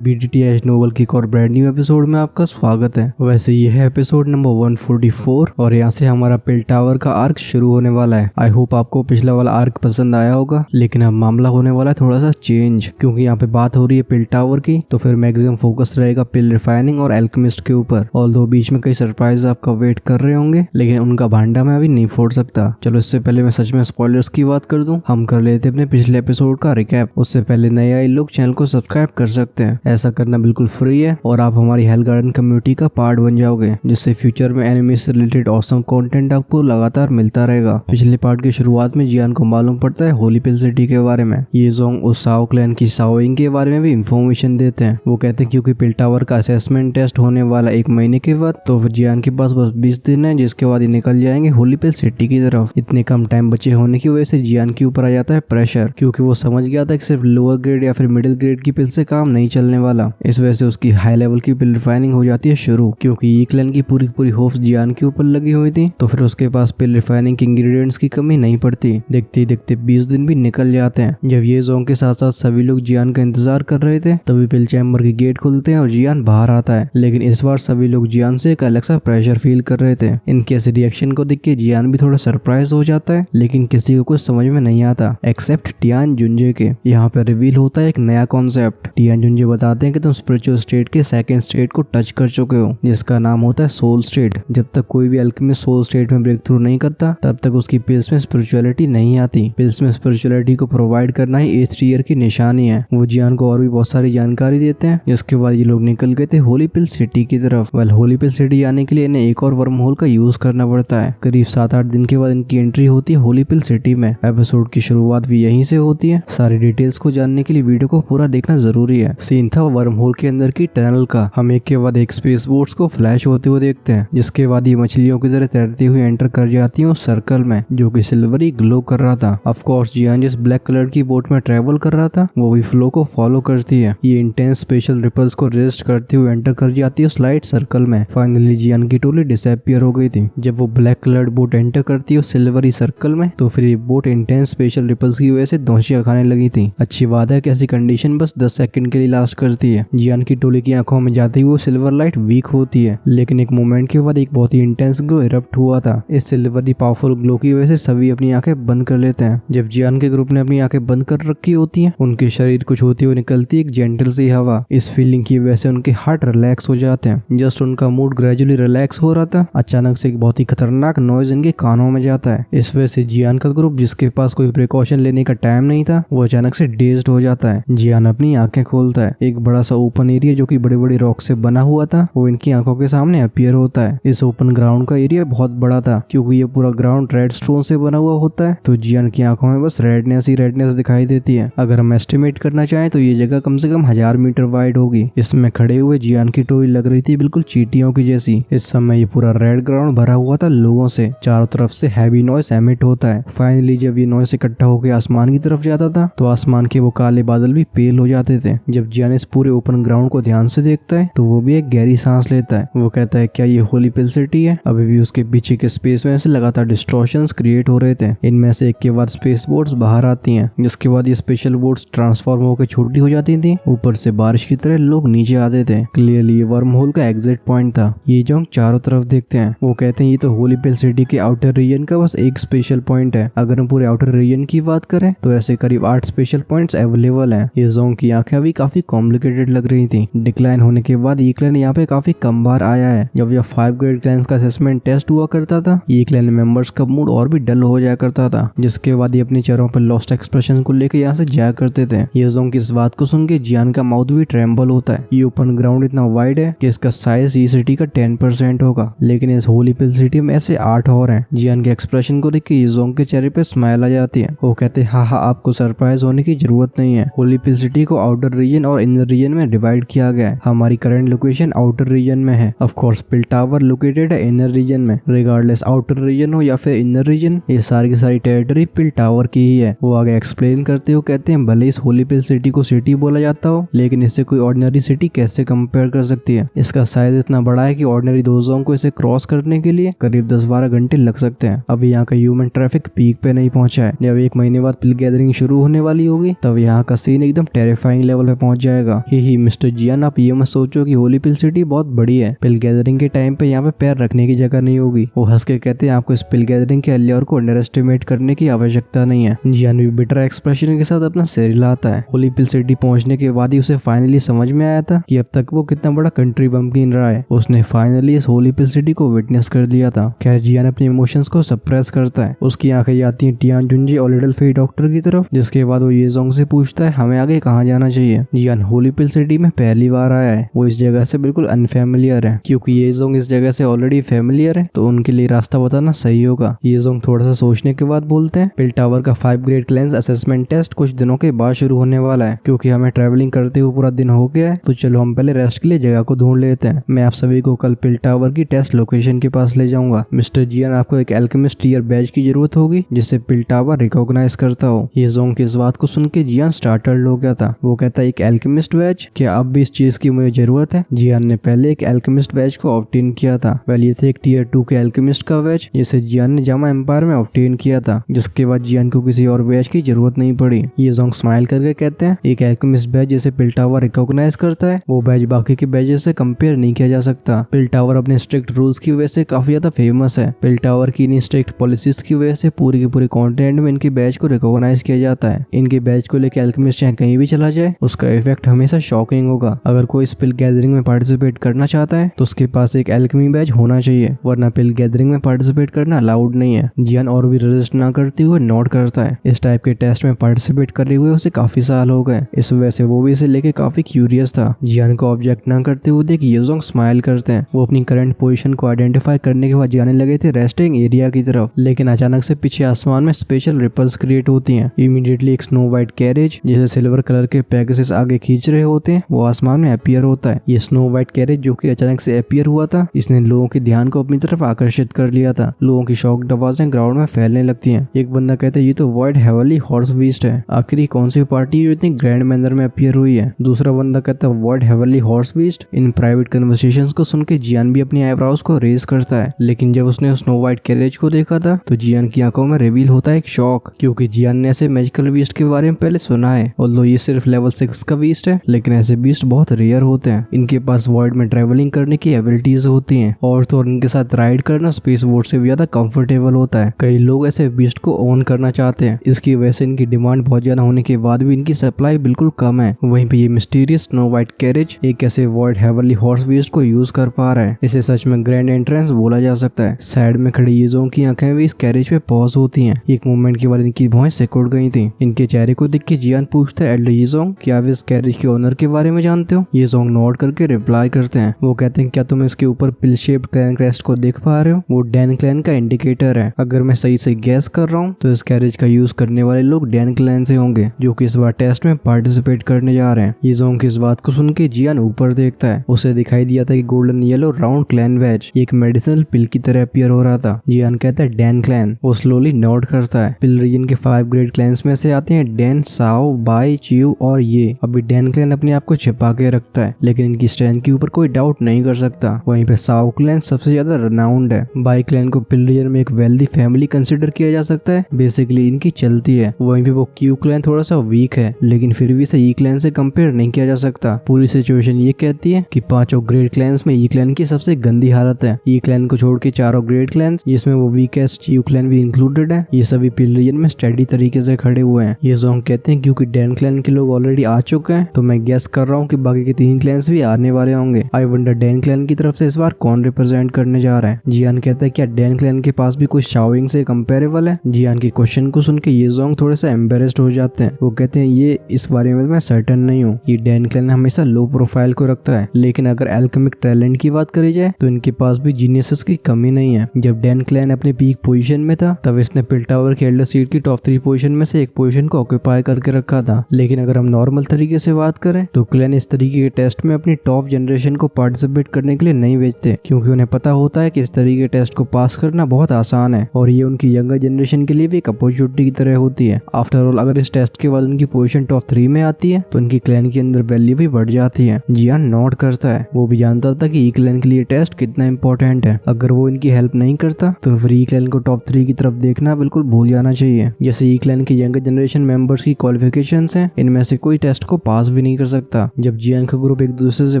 BDTH novel की एक और ब्रांड न्यू एपिसोड में आपका स्वागत है। वैसे ये है एपिसोड नंबर 144 और यहाँ से हमारा पिल टावर का आर्क शुरू होने वाला है। आई होप आपको पिछला वाला आर्क पसंद आया होगा, लेकिन अब मामला होने वाला है थोड़ा सा चेंज, क्योंकि यहाँ पे बात हो रही है पिल टावर की, तो फिर मैक्सिमम फोकस रहेगा पिल रिफाइनिंग और एल्केमिस्ट के ऊपर। ऑल्दो बीच में कई सरप्राइज आपका वेट कर रहे होंगे, लेकिन उनका भांडा मैं अभी नहीं फोड़ सकता। चलो इससे पहले मैं सच में स्पॉयलर्स की बात कर दूं, हम कर लेते अपने पिछले एपिसोड का रिकैप। उससे पहले नए आए लोग चैनल को सब्सक्राइब कर सकते हैं, ऐसा करना बिल्कुल फ्री है और आप हमारी हेल गार्डन कम्युनिटी का पार्ट बन जाओगे, जिससे फ्यूचर में एनिमे से रिलेटेड ऑसम कंटेंट आपको लगातार मिलता रहेगा। पिछले पार्ट की शुरुआत में जियान को मालूम पड़ता है होली पिल सिटी के बारे में। ये जोंग उस साओ क्लैन की साओइंग के बारे में भी इंफॉर्मेशन देते हैं। वो कहते हैं क्योंकि पिल टावर का असेसमेंट टेस्ट होने वाला 1 महीने के बाद, तो फिर जियान के पास बस 20 दिन है, जिसके बाद ये निकल जाएंगे होली पिल सिटी की तरफ। इतने कम टाइम बचे होने की वजह से जियान के ऊपर आ जाता है प्रेशर, क्योंकि वो समझ गया था कि सिर्फ लोअर ग्रेड या फिर मिडिल ग्रेड की पिल से काम नहीं चलने वाला। इस वजह से उसकी हाई लेवल की पिल रिफाइनिंग हो जाती है शुरू, क्योंकि ई क्लैन की पूरी होप्स जियान के ऊपर लगी हुई थी, तो फिर उसके पास पिल रिफाइनिंग के इंग्रेडिएंट्स की कमी नहीं पड़ती। देखते ही देखते 20 दिन भी निकल जाते हैं। जब ये जोंग के साथ साथ सभी लोग जियान का इंतजार कर रहे थे, तभी पिल चैम्बर के गेट खुलते हैं और जियान बाहर आता है। लेकिन इस बार सभी लोग जियान से एक अलग सा प्रेशर फील कर रहे थे। इनके ऐसे रिएक्शन को देख के जियान भी थोड़ा सरप्राइज हो जाता है, लेकिन किसी को कुछ समझ में नहीं आता एक्सेप्ट टियान जुंजे के। यहाँ पे रिवील होता है एक नया कॉन्सेप्ट। टियान जुंजे बताते हैं कि तुम स्पिरिचुअल स्टेट के सेकंड स्टेट को टच कर चुके हो, जिसका नाम होता है सोल स्टेट। जब तक कोई भी अल्केमिस्ट सोल स्टेट में ब्रेक थ्रू नहीं करता, तब तक उसकी पिल्स में स्पिरिचुअलिटी नहीं आती। पिल्स में स्पिरिचुअलिटी को प्रोवाइड करना ही 8th ईयर की निशानी है। वो जियान को और भी बहुत सारी जानकारी देते हैं, जिसके बाद ये लोग निकल गए थे होली पिल सिटी की तरफ। वेल होली पिल सिटी आने के लिए इन्हें एक और वर्म होल का यूज करना पड़ता है। करीब 7-8 दिन के बाद इनकी एंट्री होती है होली पिल सिटी में। एपिसोड की शुरुआत भी यहीं से होती है। सारी डिटेल्स को जानने के लिए वीडियो को पूरा देखना जरूरी है। सीन था वर्म होल के अंदर की टनल का। हम एक के बाद एक स्पेस बोट्स को फ्लैश होते हुए देखते हैं, जिसके बाद ये मछलियों की तरह तैरती हुई एंटर कर जाती है उस सर्कल में, जो कि सिल्वरी ग्लो कर रहा था। ऑफ कोर्स जियान जिस ब्लैक कलर की बोट में ट्रेवल कर रहा था, वो भी फ्लो को फॉलो करती है। ये इंटेंस स्पेशल रिपल्स को रेजिस्ट करते हुए एंटर कर जाती है उस लाइट सर्कल में। फाइनली जियान की टोली डिसअपियर हो गई थी। जब वो ब्लैक कलर्ड बोट एंटर करती है उस सिल्वरी सर्कल में, तो फिर ये बोट इंटेंस स्पेशल रिपल्स की वजह से धौंसियां खाने लगी थी। अच्छी बात है कि ऐसी कंडीशन बस 10 सेकंड के लिए लास्ट करती है। जियान की टोली की आंखों में जाते ही वो सिल्वर लाइट वीक होती है, लेकिन एक मोमेंट के बाद एक बहुत ही इंटेंस ग्लो इरप्ट हुआ था। इस सिल्वरी पावरफुल ग्लो की वजह से सभी अपनी आंखें बंद कर लेते हैं। जब जियान के ग्रुप ने अपनी आंखें बंद कर रखी होती हैं, उनके शरीर को छूते हुए निकलती है एक जेंटल सी हवा। इस फीलिंग की वजह से उनके हार्ट रिलैक्स हो जाते हैं। जस्ट उनका मूड ग्रेजुअली रिलैक्स हो रहा था, अचानक से एक बहुत ही खतरनाक नॉइज इनके कानों में जाता है। इस वजह से जियान का ग्रुप, जिसके पास कोई प्रिकॉशन लेने का टाइम नहीं था, वो अचानक से डेज्ड हो जाता है। जियान अपनी आंखें खोलता है। एक बड़ा सा ओपन एरिया जो कि बड़े बड़े रॉक से बना हुआ था, वो इनकी आंखों के सामने अपीयर होता है। इस ओपन ग्राउंड का एरिया बहुत बड़ा था, क्योंकि ये पूरा ग्राउंड रेड स्टोन से बना हुआ होता है, तो जियान की आंखों में बस रेडनेस ही रेडनेस दिखाई देती है। अगर हम एस्टिमेट करना चाहें तो ये जगह कम से कम 1000 मीटर वाइड होगी। इसमें खड़े हुए जियान की टोली लग रही थी बिल्कुल चींटियों की जैसी। इस समय ये पूरा रेड ग्राउंड भरा हुआ था लोगों से। चारों तरफ से हैवी नॉइस एमिट होता है। फाइनली जब ये नॉइस इकट्ठा होकर आसमान की तरफ जाता था, तो आसमान के वो काले बादल भी पेल हो जाते थे। जब जियान इस पूरे ओपन ग्राउंड को ध्यान से देखता है, तो वो भी एक गहरी सांस लेता है। वो कहता है क्या ये होली पिल सिटी है? अभी भी उसके पीछे के स्पेस में से लगातार डिस्ट्रॉशंस क्रिएट हो रहे थे। इनमें से एक के बाद स्पेस बोट्स बाहर आती हैं, जिसके बाद ये स्पेशल बोट्स ट्रांसफॉर्म होकर छोटी हो जाती थी। ऊपर से बारिश की तरह लोग नीचे आते थे। क्लियरली ये वर्म होल का एग्जिट पॉइंट था। ये जो हम चारों तरफ देखते हैं, वो कहते हैं ये तो होली पिल सिटी के आउटर रीजन का बस एक स्पेशल पॉइंट है। अगर हम पूरे आउटर रीजन की बात करें, तो ऐसे करीब 8 स्पेशल पॉइंट्स अवेलेबल हैं। ये जोंग की आंखें अभी काफी कॉम्प्लिकेटेड लग रही थी। डिक्लाइन होने के बाद ई क्लैन यहाँ पे काफी कम बार आया है। जब 5 ग्रेड क्लैंस का असेसमेंट टेस्ट हुआ करता था, ई क्लैन मेंबर्स का मूड और भी डल हो जाया करता था, जिसके बाद ये अपने चेहरों पर लॉस्ट एक्सप्रेशन को लेकर यहाँ से जाया करते थे। ये जोंग की इस बात को सुन के जियान का माउथ भी ट्रेम्बल होता है। ये ओपन ग्राउंड इतना वाइड है कि इसका साइज ई सिटी का 10% होगा, लेकिन इस होली पिल सिटी में ऐसे 8 और हैं। जियान के एक्सप्रेशन को देख के ये जोंग के चेहरे पे स्माइल आ जाती है। वो कहते हैं हाँ आपको सरप्राइज होने की जरूरत नहीं है। होली पिल सिटी को आउटर रीजन और इनर रीजन में डिवाइड किया गया है। हमारी करंट लोकेशन आउटर रीजन में है। Of course pill tower located है इनर रीजन में। रिगार्डलेस आउटर रीजन हो या फिर इनर रीजन, ये सारी की सारी टेरिटरी पिल टावर की ही है। वो आगे एक्सप्लेन करते हुए कहते हैं भले इस होली पिल सिटी को सिटी बोला जाता हो, लेकिन इससे कोई ऑर्डिनरी सिटी कैसे कंपेयर कर सकती है। इसका साइज इतना बड़ा है कि ऑर्डिनरी दोस्तों को इसे क्रॉस करने के लिए करीब 10-12 घंटे लग सकते हैं। अभी यहाँ का ह्यूमन ट्रैफिक पीक पे नहीं पहुंचा है। जब 1 महीने बाद पिल गैदरिंग शुरू होने वाली होगी, तब यहाँ का सीन एकदम टेरिफाइंग लेवल पे पहुंच जाएगा। जाएगा। ही मिस्टर जियान, आप ये मत सोचो कि होली पिल सिटी बहुत बड़ी है, पिल गैदरिंग के टाइम पे यहाँ पे पैर रखने की जगह नहीं होगी। वो हंस के कहते हैं आपको इस पिल गैदरिंग के अलियर को अंडर एस्टिमेट करने की आवश्यकता नहीं है। जियान भी बिटर एक्सप्रेशन के साथ अपना सिर हिलाता है। होली पिल सिटी पहुंचने के बाद ही उसे फाइनली समझ में आया था कि अब तक वो कितना बड़ा कंट्री बम्पकिन रहा है। उसने फाइनली इस होली पिल सिटी को विटनेस कर लिया था। खैर जियान अपने इमोशंस को सप्रेस करता है। उसकी आंखें जाती हैं टियान जुंजी और लिटिल फेई डॉक्टर की तरफ, जिसके बाद वो येजोंग से पूछता है हमें आगे कहाँ जाना चाहिए। जियान होली पिल सिटी में पहली बार आया है, वो इस जगह से बिल्कुल अनफेमिलियर है। क्योंकि येजोंग इस जगह से ऑलरेडी फेमिलियर है तो उनके लिए रास्ता बताना सही होगा। येजोंग थोड़ा सा सोचने के बाद बोलते हैं पिल टावर का 5 ग्रेड क्लेंस असेसमेंट टेस्ट कुछ दिनों के बाद शुरू होने वाला है। क्योंकि हमें ट्रैवलिंग करते हुए पूरा दिन हो गया है तो चलो हम पहले रेस्ट के लिए जगह को ढूंढ लेते हैं। मैं आप सभी को कल पिल टावर की टेस्ट लोकेशन के पास ले जाऊंगा। मिस्टर जियान, आपको एक एल्केमिस्ट टीयर बैज की जरूरत होगी जिससे पिल टावर रिकॉग्नाइज करता हो। येजोंग की इस बात को सुन के जियान स्टार्टल्ड हो गया था। वो कहता है एक एल्केमिस्ट बैज, क्या अब भी इस चीज की मुझे जरूरत है? जियान ने पहले एक एल्केमिस्ट बैज को ऑब्टेन किया था। पहले ये थे एक टीयर 2 के एल्केमिस्ट का बैज जिसे जियान ने जामा एम्पायर में ऑब्टेन किया था, जिसके बाद जियान को किसी और बैज की जरूरत नहीं पड़ी। येजोंग स्माइल करके कहते हैं एक एल्केमिस्ट बैज जिसे पिल टावर रिकॉग्नाइज करता है वो बैज बाकी के बैजेस से कंपेयर नहीं किया जा सकता। पिल टावर अपने स्ट्रिक्ट रूल्स की वजह से काफी ज्यादा फेमस है। पिल टावर की इन स्ट्रिक्ट पॉलिसीज की वजह से पूरी के पूरे कॉन्टिनेंट में इनके बैज को रिकॉग्नाइज किया जाता है। इनके बैज को लेकर एल्केमिस्ट चाहे कहीं भी चला जाए उसका इफेक्ट हमेशा शॉकिंग होगा। अगर कोई इस पिल गैदरिंग में पार्टिसिपेट करना चाहता है तो उसके पास एक एल्केमी बैज होना चाहिए, वरना पिल गैदरिंग में पार्टिसिपेट करना अलाउड नहीं है। जियान और भी रेजिस्ट ना करते हुए नोट करता है। इस टाइप के टेस्ट में पार्टिसिपेट करे हुए उसे काफी साल हो गए, इस वजह से वो भी इसे लेके काफी क्यूरियस था। जियान को ऑब्जेक्ट ना करते हुए देख येजोंग स्माइल करते हैं। वो अपनी करंट पोजीशन को आइडेंटिफाई करने के बाद जाने लगे थे रेस्टिंग एरिया की तरफ, लेकिन अचानक से पीछे आसमान में स्पेशल रिपल्स क्रिएट होती हैं। इमीडिएटली एक स्नो व्हाइट कैरेज जिसे सिल्वर कलर के पेगासस आगे खींच रहे होते हैं वो आसमान में अपीयर होता है। ये स्नो व्हाइट कैरेज जो कि अचानक से अपीयर हुआ था इसने लोगों के ध्यान को अपनी तरफ आकर्षित कर लिया था। लोगों की शॉक्ड आवाजें ग्राउंड में फैलने लगती हैं। एक बंदा कहता है ये तो वॉइड हेवनली हॉर्स बीस्ट है, आखिर कौन सी पार्टी है जो इतनी ग्रैंड मैनर में अपीयर हुई है। दूसरा बंदा कहता है void heavenly horse beast. In private conversations को सुन के जियान भी अपनी आईब्रोज को रेज करता है, लेकिन जब उसने स्नो व्हाइट कैरेज को देखा था तो जियान की आंखों में रिवील होता है एक शॉक, क्योंकि जियान ने ऐसे मैजिकल बीस्ट के बारे में पहले सुना है। ऑल्दो ये सिर्फ लेवल 6 का बीस्ट है, लेकिन ऐसे बीस्ट बहुत रेयर होते हैं। इनके पास वॉइड में ट्रेवलिंग करने की एबिलिटीज होती हैं और तो इनके साथ राइड करना स्पेस बोट से भी ज्यादा कंफर्टेबल होता है। कई लोग ऐसे बीस्ट को ओन करना चाहते हैं, इसकी वजह से इनकी डिमांड बहुत ज्यादा होने के बाद भी इनकी सप्लाई बिल्कुल कम है। वहीं पे ये मिस्टीरियस स्नो व्हाइट कैरेज एक ऐसे वॉइड हेवनली हॉर्स बीस्ट को यूज कर पा रहा है। इसे सच में ग्रैंड एंट्रेंस बोला जा सकता है। साइड में खड़ी येजोंग की आंखें भी इस कैरेज पे पॉज होती हैं। एक मोमेंट के बाद इनकी भौहें सिकुड़ गई थी। इनके चेहरे को देख के जियान पूछता है एल्डर येजोंग क्या आप इस कैरेज के ओनर के बारे में जानते हो? येजोंग नोट करके रिप्लाई करते हैं। वो कहते हैं क्या तुम इसके ऊपर पिल शेप्ड क्लैन क्रेस्ट को देख पा रहे हो? वो डैन क्लैन का इंडिकेटर है। अगर मैं सही से गैस कर रहा हूँ तो इस कैरेज का यूज करने वाले लोग डैन क्लैन से होंगे जो कि इस बार टेस्ट में पार्टिसिपेट करने जा रहे हैं। येजोंग की इस बात को सुन के जियान ऊपर देखता है। उसे दिखाई दिया था कि golden yellow round clan badge एक मेडिसिनल पिल की तरह अपीयर हो रहा था। जियान कहता है डैन क्लैन। वो स्लोली नोट करता है। पिल रीजन के 5 ग्रेड क्लैंस में से आते हैं डैन, साओ, बाई, चियू और ये। अभी डैन क्लैन अपने आप को छिपा के रखता है, लेकिन इनकी स्ट्रेंथ के ऊपर कोई डाउट नहीं कर सकता। वहीं पे साओ क्लैन सबसे ज्यादा रनाउंड है। बाई क्लैन को पिल रीजन में एक वेल्दी फैमिली कंसिडर किया जा सकता है, बेसिकली इनकी चलती है। वहीं पे वो क्यू क्लैन थोड़ा सा वीक है, लेकिन फिर भी इसे ई क्लैन से कंपेयर नहीं किया जा सकता। पूरी सिचुएशन ये कहती है कि 5 ग्रेड क्लैंस में ई क्लैन की सबसे गंदी हालत है। ई क्लैन को छोड़ के 4 ग्रेड क्लैंस जिसमें वो वीकेस्ट चियू क्लैन भी इंक्लूडेड है, ये सभी पिल रीजन में स्टेडी तरीके से खड़े हुए हैं। येजोंग कहते हैं क्योंकि डैन क्लैन के लोग ऑलरेडी आ चुके हैं तो मैं गेस कर रहा हूँ कि बाकी के 3 क्लैंस भी आने वाले होंगे। आई वंडर डैन क्लैन की तरफ से इस बार कौन रिप्रेजेंट करने जा रहा है? जियान कहता है क्या डैन क्लैन के पास भी कुछ शाओइंग से कंपेरेबल है? जियान के क्वेश्चन को सुन के येजोंग थोड़े से एम्बेरेस्ड हो जाते हैं। वो कहते हैं ये इस बारे में मैं सर्टेन नहीं हूँ। ये डैन क्लैन हमेशा लो प्रोफाइल को रखता है, लेकिन अगर एल्केमिक टैलेंट की बात करी जाए तो इनके पास भी जीनियसेस की कमी नहीं है। जब डैन क्लैन अपने पीक पोजीशन में था तब इसने पिल टावर के एल्डर सीट की टॉप 3 पोजीशन में से एक पोजीशन को ऑक्यूपाई करके रखा था। लेकिन अगर हम नॉर्मल तरीके से बात करें तो क्लैन इस तरीके के टेस्ट में अपनी टॉप जनरेशन को पार्टिसिपेट करने के लिए नहीं भेजते, क्योंकि उन्हें पता होता है कि इस तरीके के टेस्ट को पास करना बहुत आसान है और ये उनकी यंगर जनरेशन के लिए भी एक अपॉर्चुनिटी की तरह होती है। आफ्टर ऑल अगर इस टेस्ट के बाद उनकी पोजीशन टॉप 3 में आती है तो उनकी क्लैन के अंदर वैल्यू भी बढ़ जाती है। जियान नोट करता है। वो भी जानता था कि ई क्लैन के लिए टेस्ट कितना इंपॉर्टेंट है। अगर वो इनकी हेल्प नहीं करता तो फिर ई क्लैन को टॉप 3 की तरफ देखना बिल्कुल भूल जाना चाहिए। जैसे ई क्लैन के यंगर जनरेशन मेंबर्स की क्वालिफिकेशंस हैं, इनमें से कोई टेस्ट को पास भी भी नहीं कर सकता। जब जियान का ग्रुप एक दूसरे से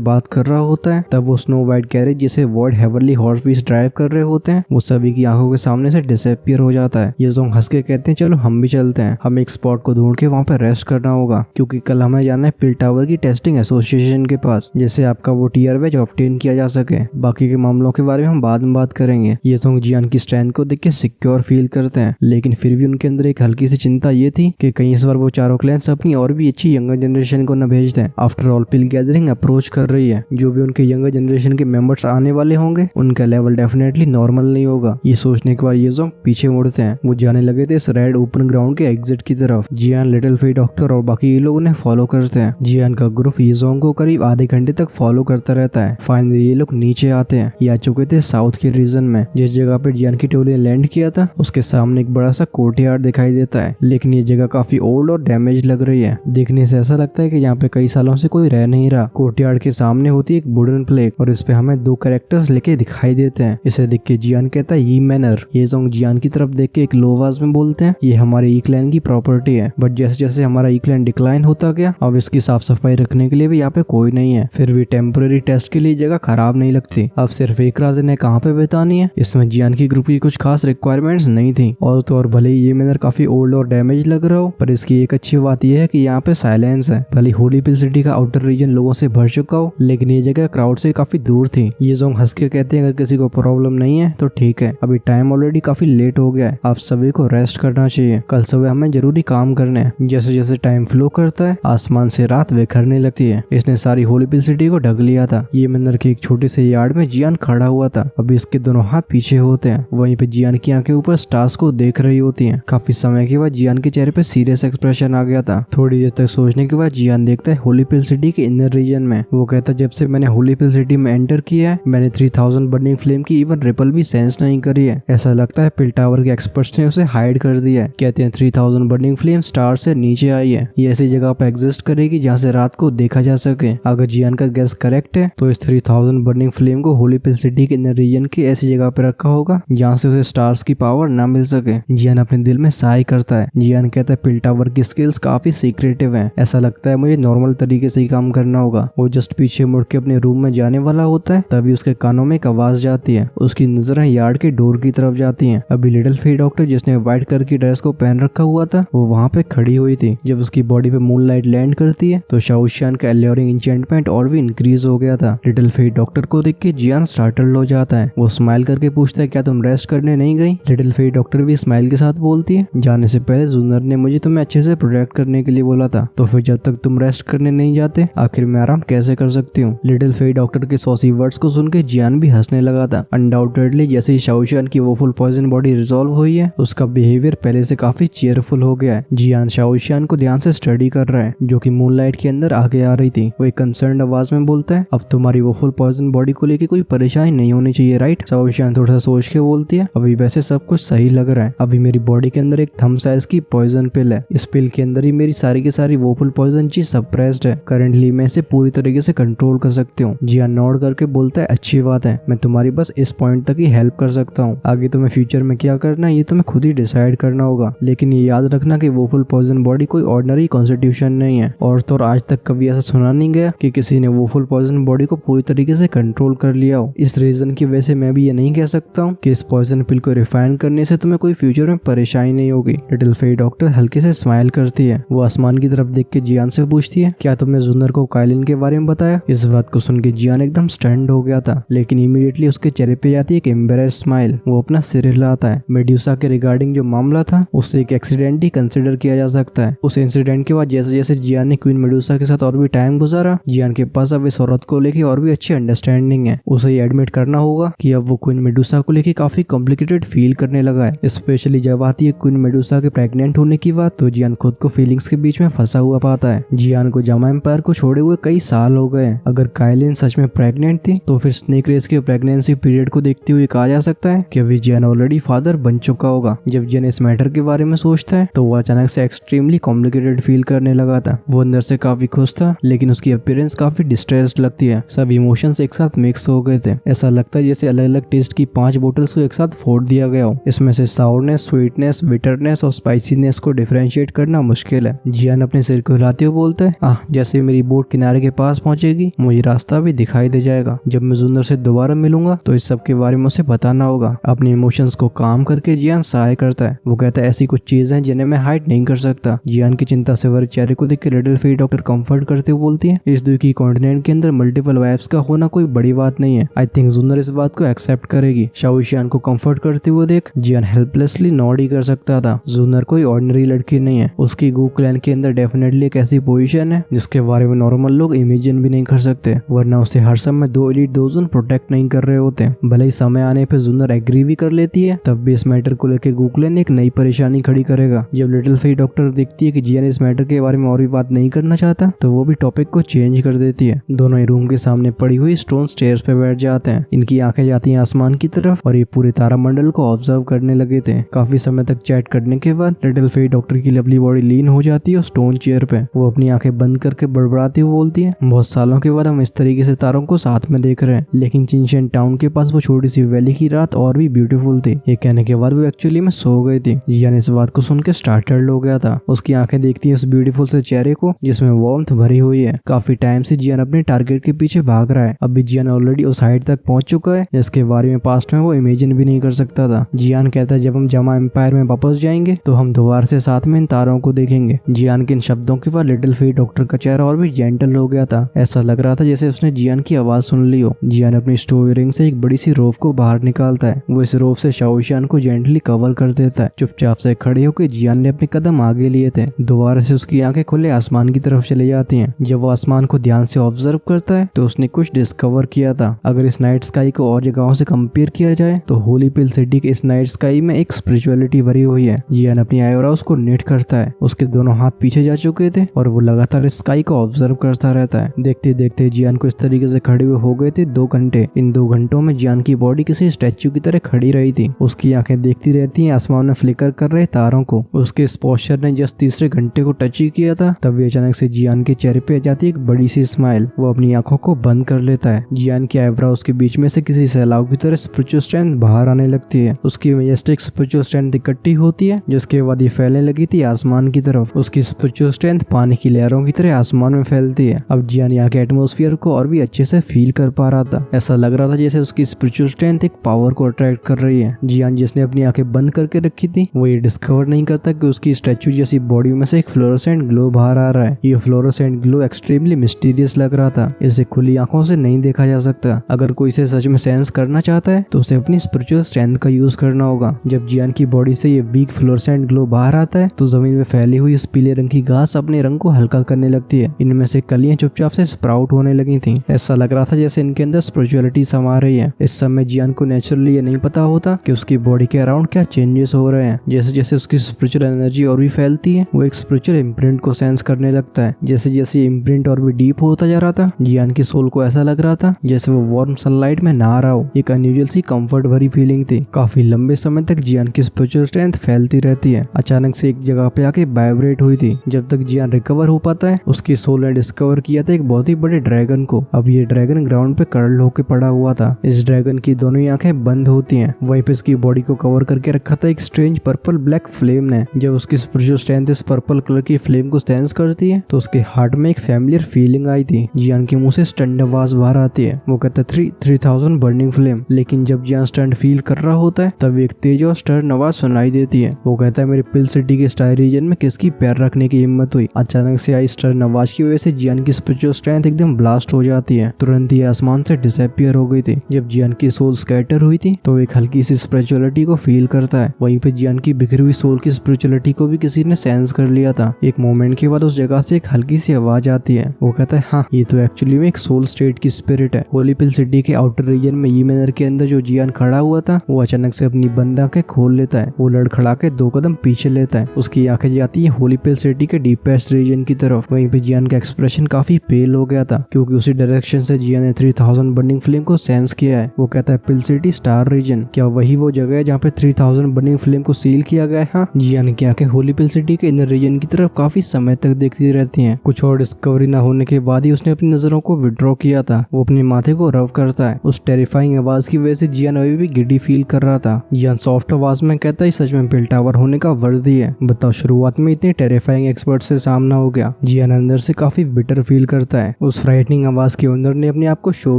बात कर रहा होता है तब वो स्नो वाइट कैरेज जिसे world heavenly horse beast drive कर रहे होते हैं वो सभी की आंखों के सामने से डिसअपीयर हो जाता है। ये जोंग हंस के कहते हैं चलो हम भी चलते हैं, हमें एक स्पॉट को ढूंढ के वहाँ पे रेस्ट करना होगा क्योंकि कल हमें जाना है पिल टावर की टेस्टिंग एसोसिएशन के पास जिससे आपका वो टीयर बैज ऑब्टेन किया जा सके। बाकी के मामलों के बारे में हम बाद में बात करेंगे। ये जोंग जियान की स्ट्रेंथ को देख के सिक्योर फील करते हैं, लेकिन फिर भी उनके अंदर एक हल्की सी चिंता ये थी कि कहीं इस बार वो चारों क्लैंस अपनी और भी अच्छी यंगर जनरेशन को न भेज दें। आफ्टर ऑल पिल गैदरिंग अप्रोच कर रही है, जो भी उनके यंगर जनरेशन के मेंबर्स आने वाले होंगे उनका लेवल डेफिनेटली नॉर्मल नहीं होगा। ये सोचने के बाद ये जोंग पीछे मुड़ते हैं। वो जाने लगे थे इस रेड ओपन ग्राउंड के एग्जिट की तरफ। जियान, लिटिल फेट डॉक्टर और बाकी ये लोग उन्हें फॉलो करते हैं। जियान का ग्रुप ये जोंग को करीब आधे घंटे तक फॉलो करता रहता है। फाइनली ये लोग नीचे आते हैं। ये आ चुके थे साउथ के रीजन में। जिस जगह पे जियान की टोली ने लैंड किया था उसके सामने एक बड़ा सा कोर्टयार्ड दिखाई देता है, लेकिन ये जगह काफी ओल्ड और डैमेज लग रही है। देखने से ऐसा लगता है कि यहाँ पे कई सालों से कोई रह नहीं रहा। कोर्टयार्ड के सामने होती है एक वुडन प्लेट और इस पे हमें 2 कैरेक्टर्स लिखे दिखाई देते हैं। इसे देख के जियान कहता है ये मैनर। ये जोंग जियान की तरफ देख के एक लो आवाज में बोलते हैं ये हमारे ईक्लैन की प्रॉपर्टी है, बट जैसे जैसे हमारा ईक्लैन डिक्लाइन होता गया अब इसकी साफ सफाई रखने के लिए भी यहाँ पे कोई नहीं है। फिर भी टेम्पररी टेस्ट के लिए जगह खराब नहीं लगती। अब सिर्फ एक रात इन्हें कहाँ पे बितानी है, इसमें जियान की ग्रुप की कुछ खास रिक्वायरमेंट्स नहीं थी। और तो और भले ही ये मैनर काफी ओल्ड और डैमेज लग रहा हो पर इसकी एक अच्छी बात यह है कि यहाँ पे साइलेंस है। भले होली पिल सिटी का आउटर रीजन लोगों से भर चुका हो लेकिन ये जगह क्राउड से काफी दूर थी। ये जोंग हंस के कहते हैं अगर किसी को प्रॉब्लम नहीं है तो ठीक है, अभी टाइम ऑलरेडी काफी लेट हो गया है, आप सभी को रेस्ट करना चाहिए, कल सुबह हमें जरूरी काम करने हैं। जैसे जैसे टाइम फ्लो करता है आसमान से रात बिखरने लगती है। इसने सारी होली पिल सिटी को ढक लिया था। ये मंदिर के एक छोटे से यार्ड में जियान खड़ा हुआ था। अभी इसके दोनों हाथ पीछे होते हैं। वहीं पे जियान की आंखें ऊपर स्टार्स को देख रही होती हैं। काफी समय के बाद जियान के चेहरे पे सीरियस एक्सप्रेशन आ गया था। थोड़ी देर तक सोचने के बाद जियान देखता है होली पिल सिटी के इनर रीजन में। वो कहता है जब से मैंने होली पिल सिटी में एंटर किया है मैंने 3000 बर्निंग फ्लेम की इवन रिपल भी सेंस नहीं करी है। ऐसा लगता है पिल टावर के एक्सपर्ट्स ने उसे हाइड कर दिया है। कहते हैं 3000 बर्निंग फ्लेम स्टार से नीचे आई है। ये ऐसी जगह पर एग्जिस्ट करेगी जहाँ से रात को देखा जा सके। अगर जियान का गैस करेक्ट है तो इस 3000 बर्निंग फ्लेम को होली पिल सिटी के इनर रीजन की ऐसी जगह पे रखा होगा जहाँ से उसे स्टार्स की पावर ना मिल सके। जियान अपने दिल में साई करता है। जियान कहता है पिल टावर की स्किल्स काफी सीक्रेटिव हैं। ऐसा लगता है मुझे नॉर्मल तरीके से ही काम करना होगा। वो जस्ट पीछे मुड़ के अपने रूम में जाने वाला होता है तभी उसके कानों में एक आवाज जाती है। उसकी नजरें यार्ड के डोर की तरफ जाती हैं। अभी लिटिल फेट डॉक्टर जिसने व्हाइट कलर की ड्रेस को पहन रखा हुआ था वो वहाँ पे खड़ी हुई थी। जब उसकी बॉडी पे मूनलाइट लैंड करती है तो शाओशियान का एल्योरिंग एन्चेंटमेंट और भी इंक्रीज हो गया था। लिटिल फेट डॉक्टर को देख के जियान स्टार्टल्ड हो जाता है। वो स्माइल करके पूछता है क्या तुम रेस्ट करने नहीं गई? लिटिल फेट डॉक्टर भी स्माइल के साथ बोलती है जाने से पहले जूनर ने मुझे तुम्हें अच्छे से प्रोटेक्ट करने के लिए बोला था, तो फिर जब तक तुम रेस्ट करने नहीं जाते आखिर मैं आराम कैसे कर सकती हूँ? लिटिल फेट डॉक्टर के सॉसी वर्ड्स को सुन के जियान भी हंसने लगा था। अनडाउटेडली जैसे ही शाओशियान की वो फुल पॉइजन बॉडी रिजॉल्व हुई है उसका बिहेवियर पहले से काफी चेयरफुल हो गया है। जियान शाओशियान को ध्यान से स्टडी कर रहा है जो कि मूनलाइट के अंदर आगे आ रही थी। वो एक कंसर्न आवाज में बोलता है अब तुम्हारी वो फुल पॉइजन बॉडी को लेके कोई परेशानी नहीं होनी चाहिए, राइट? शाओशियान थोड़ा सा सोच के बोलती है अभी वैसे सब कुछ सही लग रहा है। अभी मेरी बॉडी के अंदर एक थंब साइज की पॉइजन पिल है। इस पिल के अंदर ही मेरी सारी की सारी वो फुल पॉइजन चीज सप्रेस्ड है। करंटली मैं इसे पूरी तरीके से कंट्रोल कर सकती हूँ। जियान नोड करके बोलता है अच्छी बात है, मैं तुम्हारी बस इस पॉइंट तक ही हेल्प कर सकता हूँ। आगे तुम्हें फ्यूचर में क्या करना है ये तुम्हें खुद ही डिसाइड करना होगा, लेकिन ये याद रखना कि वो फुल पॉइजन बॉडी कोई ऑर्डिनरी कॉन्स्टिट्यूशन नहीं है। और तो आज तक कभी ऐसा सुना नहीं गया कि किसी ने वो फुल पॉइजन बॉडी को पूरी तरीके से कंट्रोल कर लिया हो। इस रीजन की वजह से मैं भी ये नहीं कह सकता हूँ कि इस पॉइजन पिल को रिफाइन करने से तुम्हें कोई फ्यूचर में परेशानी नहीं होगी। लिटिल फेट डॉक्टर हल्के से स्माइल करती है। वो आसमान की तरफ देख के जियान से पूछती है क्या तुमने जूनर को काइलिन के बारे में बताया? इस बात को सुन के जियान एकदम स्टैंड हो गया था, लेकिन इमीडिएटली उसके चेहरे पे आती है एक एम्बेरेस्ड स्माइल। वो अपना सिर हिलाता है। मेड्यूसा के रिगार्डिंग जो मामला था उससे एक एक्सीडेंट ही कंसिडर किया जा सकता है। उस इंसिडेंट के बाद जैसे जैसे जियान ने क्वीन मेडुसा के साथ और भी टाइम गुजारा जियान के पास अब इस औरत को लेके और भी अच्छी अंडरस्टैंडिंग है। उसे ये एडमिट करना होगा कि अब वो क्वीन मेडुसा को लेके काफी कॉम्प्लिकेटेड फील करने लगा है। स्पेशली जब आती है क्वीन मेडुसा के प्रेग्नेंट होने की बात तो जियान खुद को फीलिंग्स के बीच में फंसा हुआ पाता है। जियान को जामा एम्पायर को छोड़े हुए कई साल हो गए। अगर काइलिन सच में प्रेग्नेंट थी तो फिर स्नेक रेस के प्रेगनेंसी पीरियड को देखते हुए कहा जा सकता है कि अभी जियान ऑलरेडी फादर बन चुका होगा। जब जियान इस मैटर के बारे में सोचता है तो वो अचानक से एक्सट्रीमली कॉम्प्लिकेटेड फील करने लगा था। वो अंदर से काफी खुश था लेकिन उसकी अपीयरेंस काफी डिस्ट्रेस्ड लगती है। सब इमोशंस एक साथ मिक्स हो गए थे। ऐसा लगता है जैसे अलग अलग टेस्ट की 5 बोतल्स को एक साथ फोड़ दिया गया हो। इसमें से साउरनेस, स्वीटनेस, बिटरनेस और स्पाइसीनेस को डिफरेंशिएट करना मुश्किल है। जियान अपने सिर को हिलाते हुए बोलता बोलता है जैसे मेरी बोट किनारे के पास पहुंचेगी मुझे रास्ता भी दिखाई दे जाएगा। जब मैं जुन्नर से दोबारा मिलूंगा तो इस सब के बारे में उसे बताना होगा। अपने इमोशंस को काम करके जियान सहाय करता है। वो कहता है ऐसी कुछ चीजें हैं जिन्हें मैं हाइड नहीं कर सकता। जियान की चिंता से भरे चेहरे को देख के लिटिल डॉक्टर कंफर्ट करते हुए बोलती है इस द्वीप कॉन्टिनेंट के अंदर मल्टीपल वाइफ्स का होना कोई बड़ी बात नहीं है। आई थिंक जुन्नर इस बात को एक्सेप्ट करेगी। शाओशियान को कंफर्ट करते हुए देख जियान हेल्पलेसली नॉड ही कर सकता था। जुन्नर कोई ऑर्डिनरी लड़की नहीं है। उसकी गू क्लैन के अंदर डेफिनेटली एक ऐसी पोजीशन है जिसके बारे में नॉर्मल लोग इमेजिन भी नहीं कर सकते, वरना उसे हर समय 2 एलीट दोजन प्रोटेक्ट नहीं कर रहे होते। भले ही समय आने पे जुन्नर एग्री भी कर लेती है, तब भी इस मैटर को लेकर गू क्लैन एक नई परेशानी खड़ी करेगा। जब लिटिल डॉक्टर देखती है कि जियान इस मैटर के बारे में और भी बात नहीं करना चाहता तो वो भी टॉपिक को चेंज कर देती है। दोनों ही रूम के सामने पड़ी हुई स्टोन स्टेयर्स पे बैठ जाते हैं। इनकी आंखें जाती हैं आसमान की तरफ और ये पूरे तारामंडल को ऑब्जर्व करने लगे थे। काफी समय तक चैट करने के बाद लिटिल डॉक्टर की लवली बॉडी लीन हो जाती है स्टोन चेयर पे। वो अपनी आंखें बंद करके बड़बड़ाती हुई बोलती है बहुत सालों के बाद हम इस तरीके से तारों को साथ में देख रहे हैं, लेकिन चिंशेन टाउन के पास वो छोटी सी वैली की रात और भी ब्यूटीफुल थी। ये कहने के बाद वो एक्चुअली में सो गई थी। जियान इस बात को सुन के स्टार्टर्ड हो गया था। उसकी आंखें देखती है उस ब्यूटीफुल से चेहरे को जिसमें वार्मथ भरी हुई है। काफी टाइम से जियान अपने टारगेट के पीछे भाग रहा है। अभी जियान ऑलरेडी उस हाइट तक पहुंच चुका है जिसके बारे में पास्ट में वो इमेजिन भी नहीं कर सकता था। जियान कहता है जब हम जमा एम्पायर में वापस जाएंगे तो हम दोबारा से साथ में इन तारों को देखेंगे। जियान के इन शब्दों के बाद लिटिल डॉक्टर का चेहरा और भी जेंटल हो गया था। ऐसा लग रहा था जैसे उसने जियान की आवाज सुन ली हो। जियान अपनी स्टोव रिंग से एक बड़ी सी रोफ को बाहर निकालता है। वो इस रोफ से शाओशियान को जेंटली कवर कर देता है। चुपचाप से खड़े होकर जियान ने अपने कदम आगे लिए थे। दोबारा से उसकी आंखें खुले आसमान की तरफ चली जाती हैं। जब वो आसमान को ध्यान से ऑब्जर्व करता है तो उसने कुछ डिस्कवर किया था। अगर इस नाइट स्काई को और जगहों से कंपेयर किया जाए तो होली पिल सिटी के इस नाइट स्काई में एक स्पिरिचुअलिटी भरी हुई है। जियान अपनी आईब्रोज को नीट करता है। उसके दोनों हाथ पीछे जा चुके थे और वो लगातार इस स्काई को ऑब्जर्व करता रहता है। देखते देखते जियान को इस तरीके से खड़े हुए हो गए थे 2 घंटे। इन 2 घंटों में जियान की बॉडी किसी स्टैच्यू की तरह खड़ी रही थी। उसकी आंखें देखती रहती हैं आसमान में फ्लिकर कर रहे तारों को। उसके इस पोस्चर ने जस्ट तीसरे घंटे को टच ही किया था तभी अचानक से जियान के चेहरे पे आ जाती है एक बड़ी सी स्माइल। वो अपनी आंखों को बंद कर लेता है। जियान की आईब्रोज के बीच में से किसी सैलाब की तरह स्पिरिचुअल स्ट्रेंथ बाहर आने लगती है। उसकी मेजेस्टिक स्पिरिचुअल स्ट्रेंथ इकट्ठी होती है जिसके बाद ये फैलने लगी थी आसमान की तरफ। उसकी स्पिरिचुअल स्ट्रेंथ पानी की लहरों की तरह आसमान में फैलती है। अब जियान यहाँ के एटमोस्फियर को और भी अच्छे से फील कर पा रहा था। ऐसा लग रहा था जैसे उसकी स्पिरिचुअल स्ट्रेंथ एक पावर को अट्रैक्ट कर रही है। जियान जिसने अपनी आंखें बंद करके रखी थी वो ये डिस्कवर नहीं करता कि उसकी स्टैच्यू जैसी बॉडी में से एक फ्लोरोसेंट ग्लो बाहर आ रहा है। ये फ्लोरोसेंट ग्लो एक्सट्रीमली मिस्टीरियस लग रहा था। इसे खुली आंखों से नहीं देखा जा सकता। अगर कोई इसे सच में सेंस करना चाहता है तो उसे अपनी स्पिरिचुअल स्ट्रेंथ का यूज करना होगा। जब जियान की बॉडी से ये वीक फ्लोरोसेंट ग्लो बाहर आता है तो जमीन में फैली हुई इस पीले रंग की घास अपने रंग को हल्का करने लगती है। इनमें से कलियां चुपचाप से स्प्राउट होने लगी थी। ऐसा लग रहा था जैसे इनके अंदर स्पिरिचुअलिटी समा रही है। इस समय जियान को नेचुरली ये नहीं पता होता कि उसकी बॉडी के अराउंड क्या चेंजेस हो रहे हैं। जैसे जैसे उसकी स्पिरिचुअल एनर्जी और भी फैलती है वो एक स्पिरिचुअल इम्प्रिंट को सेंस करने लगता है। जैसे जैसे इम्प्रिंट और भी डीप होता जा रहा था जियान की सोल को ऐसा लग रहा था जैसे वो वार्म सनलाइट में नहा रहा हो। एक अनयूजुअल सी कंफर्ट भरी फीलिंग थी। काफी लंबे समय तक जियान की स्पिरिचुअल स्ट्रेंथ फैलती रहती है। अचानक से एक जगह पे आके वाइब्रेट हुई थी। जब तक जियान रिकवर हो पाता है उसकी सोल ने डिस्कवर किया था एक बहुत ही बड़े ड्रैगन को। अब ये ड्रैगन ग्राउंड पे कर्ल होके पड़ा हुआ था। इस ड्रैगन की दोनों ही आंखें बंद होती हैं। वहीं पे इसकी बॉडी को कवर करके रखा था एक स्ट्रेंज पर्पल ब्लैक फ्लेम ने। जब उसकी स्पिरिचुअल स्ट्रेंथ इस पर्पल कलर की फ्लेम को सेंस करती है तो उसके हार्ट में एक फैमिलियर फीलिंग आई थी। जियान के मुंह से स्टंट आवाज बाहर आती है। वो कहता है 3000 बर्निंग फ्लेम। लेकिन जब जियान स्टंट फील कर रहा होता है तब एक तेज और स्टर्न आवाज सुनाई देती है। वो कहता है मेरे पिल सिटी के स्टाई रीजन में किसकी पैर रखने की हिम्मत हुई। अचानक से आई स्टर्न आवाज की वजह से जियान की स्पिरिचुअल स्ट्रेंथ एकदम ब्लास्ट हो जाती है। तुरंत ही आसमान से डिसअपियर हो गई थी। जब जियान की सोल स्कैटर हुई थी तो एक हल्की सी स्पिरिचुअलिटी को फील करता है। वहीं पे जियान की बिखरी हुई सोल की स्पिरिचुअलिटी को भी किसी ने सेंस कर लिया था। एक मोमेंट के बाद उस जगह से एक हल्की सी आवाज आती है। वो कहता है हाँ ये तो एक्चुअली में एक सोल स्टेट की स्पिरिट है। होली पिल सिटी के आउटर रीजन में ई मैनर के अंदर जो जियान खड़ा हुआ था वो अचानक से अपनी बंद आंखें खोल लेता है। वो लड़खड़ा के 2 कदम पीछे लेता है। उसकी आंखें जाती है होली पिल सिटी के डीपेस्ट रीजन की तरफ। वहीं पे जियान का एक्सप्रेशन काफी पेल हो गया था क्योंकि उसी डायरेक्शन से जियान ने 3000 बर्निंग फ्लेम को सेंस किया है। वो कहता है पिल सिटी स्टार रीजन, क्या वही वो जगह है जहाँ पे 3000 बर्निंग फ्लेम को सील किया गया है? हाँ। जियान की आंखें होली पिल सिटी के इनर रीजन की तरफ काफी समय तक देखती रहती हैं। कुछ और डिस्कवरी न होने के बाद ही उसने अपनी नजरों को विड्रॉ किया था। वो अपने माथे को रब करता है। उस टेरिफाइंग आवाज की वजह से जियान अभी भी गिडी फील कर रहा था। जियान सॉफ्ट आवाज में कहता है सच में पिल टावर होने का वर्दी है। बताओ शुरुआत में इतने टेरिफाइंग एक्सपर्ट से सामना हो गया गया। जियान अंदर से काफी बिटर फील करता है। उस फ्राइटनिंग आवाज के ओनर ने अपने आप को शो